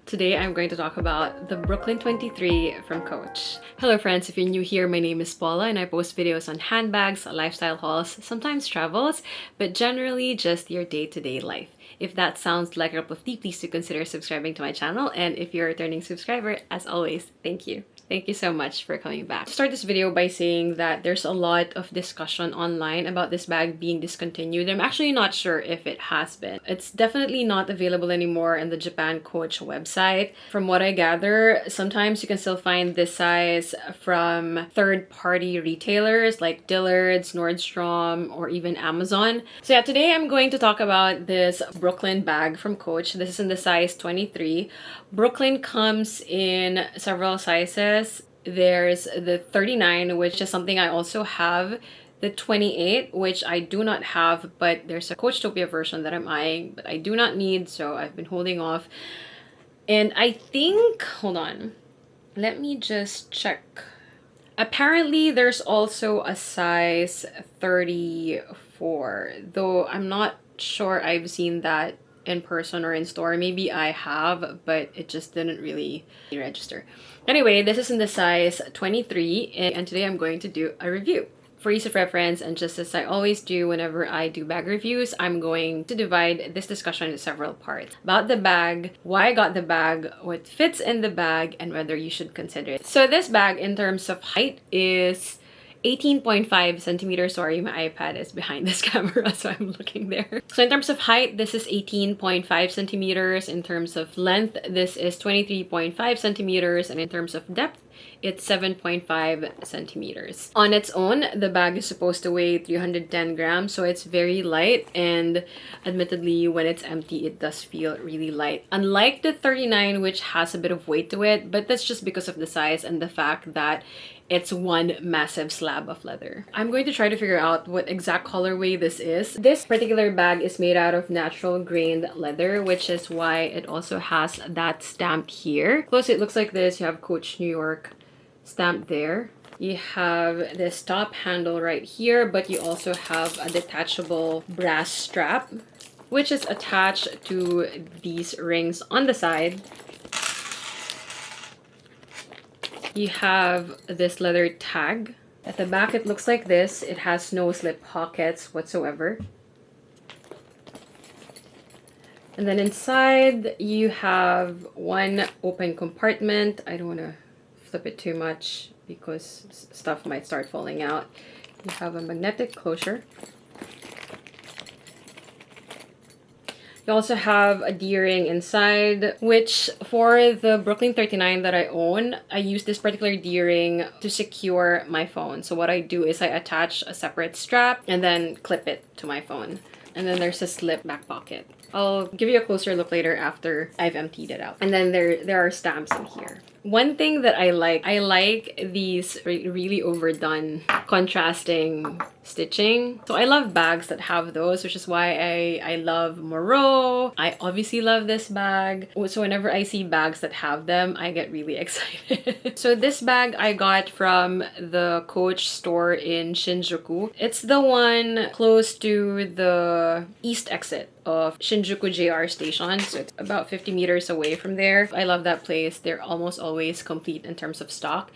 Today I'm going to talk about the Brooklyn 23 from Coach. Hello friends, if you're new here, my name is Paula and I post videos on handbags, lifestyle hauls, sometimes travels, but generally just your day-to-day life. If that sounds like a cup of tea, please do consider subscribing to my channel, and if you're a returning subscriber, as always, thank you. Thank you so much for coming back. To start this video by saying that there's a lot of discussion online about this bag being discontinued. I'm actually not sure if it has been. It's definitely not available anymore in the Japan Coach website. From what I gather, sometimes you can still find this size from third-party retailers like Dillard's, Nordstrom, or even Amazon. So yeah, today I'm going to talk about this Brooklyn bag from Coach. This is in the size 23. Brooklyn comes in several sizes. There's the 39, which is something I also have. The 28, which I do not have, but there's a Coachtopia version that I'm eyeing, but I do not need, so I've been holding off. And I think, hold on, let me just check. Apparently, there's also a size 34, though I'm not sure I've seen that in person or in store. Maybe I have, but it just didn't really register. Anyway, this is in the size 23, and today I'm going to do a review. For ease of reference, and just as I always do whenever I do bag reviews, I'm going to divide this discussion into several parts. About the bag, why I got the bag, what fits in the bag, and whether you should consider it. So this bag, in terms of height, is 18.5 centimeters. Sorry, my iPad is behind this camera, so I'm looking there. So in terms of height, this is 18.5 centimeters. In terms of length, this is 23.5 centimeters. And in terms of depth, it's 7.5 centimeters. On its own, the bag is supposed to weigh 310 grams, so it's very light, and admittedly, when it's empty, it does feel really light. Unlike the 39, which has a bit of weight to it, but that's just because of the size and the fact that it's one massive slab of leather. I'm going to try to figure out what exact colorway this is. This particular bag is made out of natural grained leather, which is why it also has that stamp here. Close, it looks like this. You have Coach New York stamped there. You have this top handle right here, but you also have a detachable brass strap, which is attached to these rings on the side. You have this leather tag. At the back, it looks like this. It has no slip pockets whatsoever. And then inside, you have one open compartment. I don't want to flip it too much because stuff might start falling out. You have a magnetic closure. You also have a D-ring inside, which for the Brooklyn 39 that I own, I use this particular D-ring to secure my phone. So what I do is I attach a separate strap and then clip it to my phone. And then there's a slip back pocket. I'll give you a closer look later after I've emptied it out. And then there are stamps in here. One thing that I like these really overdone contrasting stitching. So I love bags that have those, which is why I love Moreau. I obviously love this bag. So whenever I see bags that have them, I get really excited. So this bag I got from the Coach store in Shinjuku. It's the one close to the east exit of Shinjuku JR station, so it's about 50 meters away from there. I love that place. They're almost always complete in terms of stock.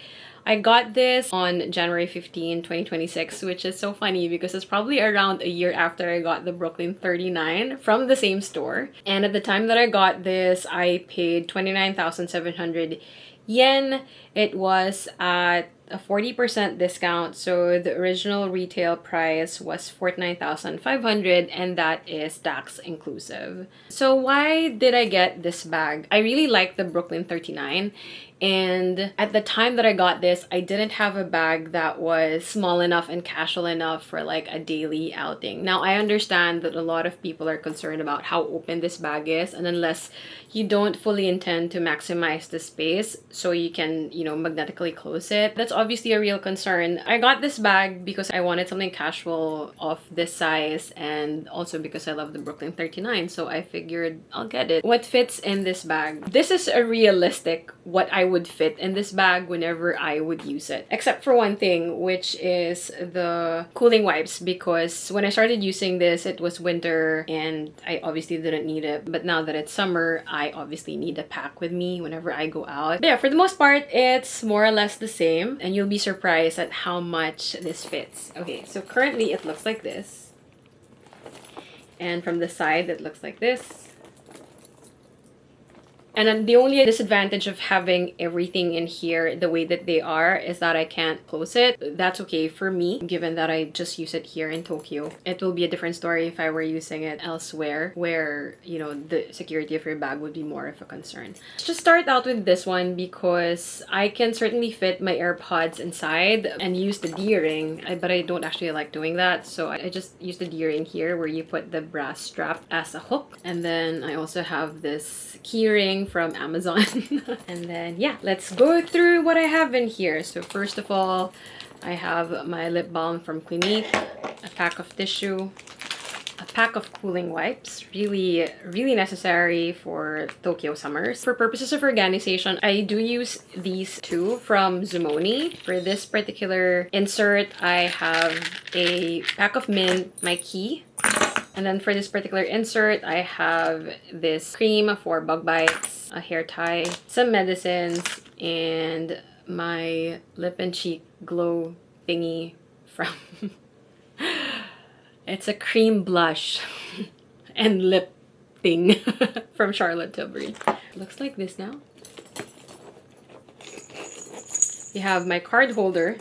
I got this on January 15, 2026, which is so funny because it's probably around a year after I got the Brooklyn 39 from the same store. And at the time that I got this, I paid 29,700 yen. It was at a 40% discount, so the original retail price was 49,500, and that is tax inclusive. So why did I get this bag? I really like the Brooklyn 39, and at the time that I got this, I didn't have a bag that was small enough and casual enough for like a daily outing. Now I understand that a lot of people are concerned about how open this bag is, and unless you don't fully intend to maximize the space so you can, you know, magnetically close it, that's obviously a real concern. I got this bag because I wanted something casual of this size, and also because I love the Brooklyn 39, so I figured I'll get it. What fits in this bag? This is a realistic what I would fit in this bag whenever I would use it. Except for one thing, which is the cooling wipes, because when I started using this, it was winter and I obviously didn't need it. But now that it's summer, I obviously need a pack with me whenever I go out. But yeah, for the most part, it's more or less the same, and you'll be surprised at how much this fits. Okay, so currently it looks like this. And from the side, it looks like this. And then the only disadvantage of having everything in here the way that they are is that I can't close it. That's okay for me, given that I just use it here in Tokyo. It will be a different story if I were using it elsewhere, where, you know, the security of your bag would be more of a concern. Let's just start out with this one because I can certainly fit my AirPods inside and use the D-ring, but I don't actually like doing that. So I just use the D-ring here where you put the brass strap as a hook. And then I also have this keyring from Amazon. And then yeah, let's go through what I have in here. So first of all, I have my lip balm from Clinique, a pack of tissue, a pack of cooling wipes, really necessary for Tokyo summers. For purposes of organization, I do use these two from ZOOMONI. For this particular insert, I have a pack of mint, my key. And then for this particular insert, I have this cream for bug bites, a hair tie, some medicines, and my lip and cheek glow thingy from... It's a cream blush and lip thing from Charlotte Tilbury. Looks like this now. You have my card holder.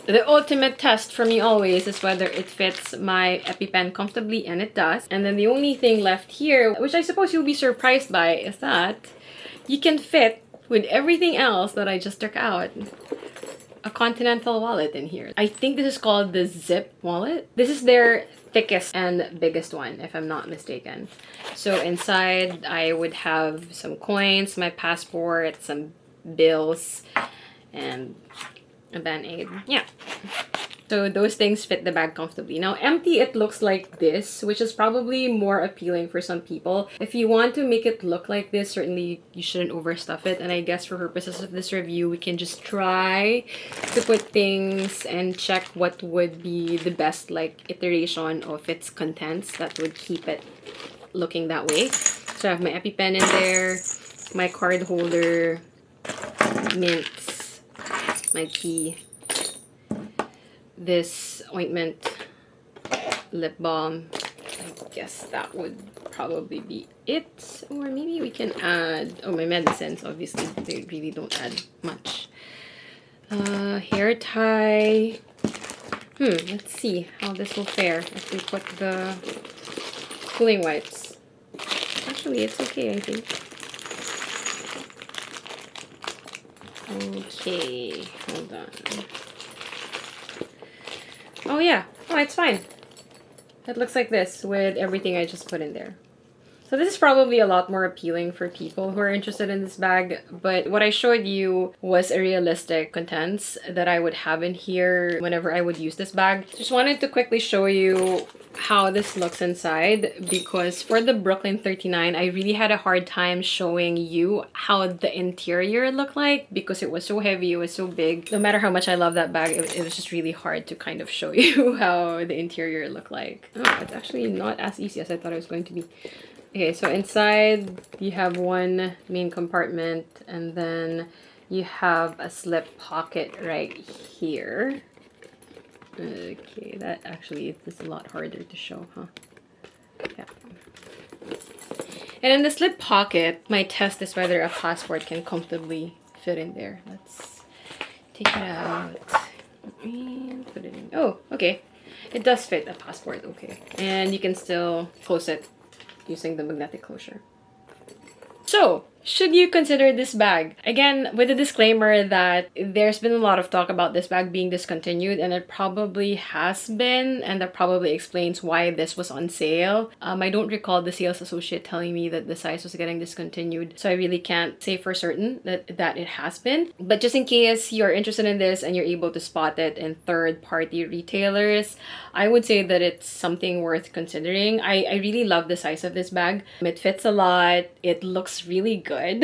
The ultimate test for me always is whether it fits my EpiPen comfortably, and it does. And then the only thing left here, which I suppose you'll be surprised by, is that you can fit with everything else that I just took out a Continental wallet in here. I think this is called the Zip wallet. This is their thickest and biggest one, if I'm not mistaken. So inside, I would have some coins, my passport, some bills, and a Band-Aid. Yeah. So those things fit the bag comfortably. Now, empty, it looks like this, which is probably more appealing for some people. If you want to make it look like this, certainly you shouldn't overstuff it. And I guess for purposes of this review, we can just try to put things and check what would be the best like iteration of its contents that would keep it looking that way. So I have my EpiPen in there, my card holder, mints, my key, this ointment, lip balm. I guess that would probably be it. Or maybe we can add, oh, my medicines, obviously, they really don't add much. Hair tie. Let's see how this will fare if we put the cooling wipes. Actually, it's okay, I think. Okay, hold on. Oh yeah, oh, it's fine. It looks like this with everything I just put in there. So this is probably a lot more appealing for people who are interested in this bag, but what I showed you was a realistic contents that I would have in here whenever I would use this bag. Just wanted to quickly show you how this looks inside, because for the Brooklyn 39, I really had a hard time showing you how the interior looked like because it was so heavy, it was so big. No matter how much I love that bag, it was just really hard to kind of show you how the interior looked like. Oh, it's actually not as easy as I thought it was going to be. Okay, so inside you have one main compartment, and then you have a slip pocket right here. Okay, that actually is a lot harder to show, huh? Yeah. And in the slip pocket, my test is whether a passport can comfortably fit in there. Let's take it out and put it in. Oh, okay. It does fit a passport, okay. And you can still close it using the magnetic closure. So, should you consider this bag? Again, with a disclaimer that there's been a lot of talk about this bag being discontinued, and it probably has been, and that probably explains why this was on sale. I don't recall the sales associate telling me that the size was getting discontinued, so I really can't say for certain that it has been. But just in case you're interested in this and you're able to spot it in third-party retailers, I would say that it's something worth considering. I really love the size of this bag. It fits a lot. It looks really good. good.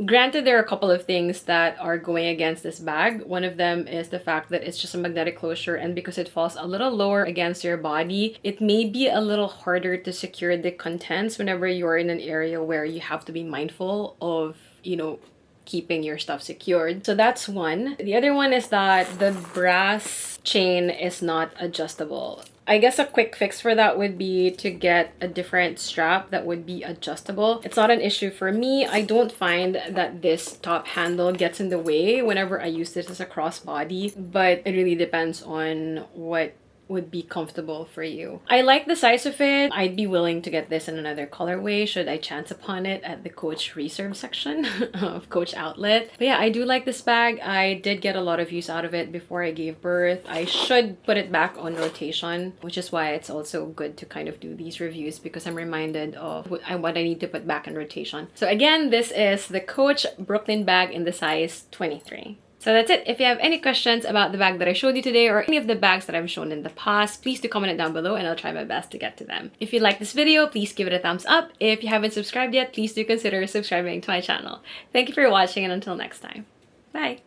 Granted, there are a couple of things that are going against this bag. One of them is the fact that it's just a magnetic closure, and because it falls a little lower against your body, it may be a little harder to secure the contents whenever you're in an area where you have to be mindful of, you know, keeping your stuff secured. So that's one. The other one is that the brass chain is not adjustable. I guess a quick fix for that would be to get a different strap that would be adjustable. It's not an issue for me. I don't find that this top handle gets in the way whenever I use this as a crossbody, but it really depends on what would be comfortable for you. I like the size of it. I'd be willing to get this in another colorway should I chance upon it at the Coach Reserve section of Coach Outlet. But yeah, I do like this bag. I did get a lot of use out of it before I gave birth. I should put it back on rotation, which is why it's also good to kind of do these reviews, because I'm reminded of what I need to put back in rotation. So again, this is the Coach Brooklyn bag in the size 23. So that's it. If you have any questions about the bag that I showed you today or any of the bags that I've shown in the past, please do comment it down below and I'll try my best to get to them. If you like this video, please give it a thumbs up. If you haven't subscribed yet, please do consider subscribing to my channel. Thank you for watching, and until next time. Bye!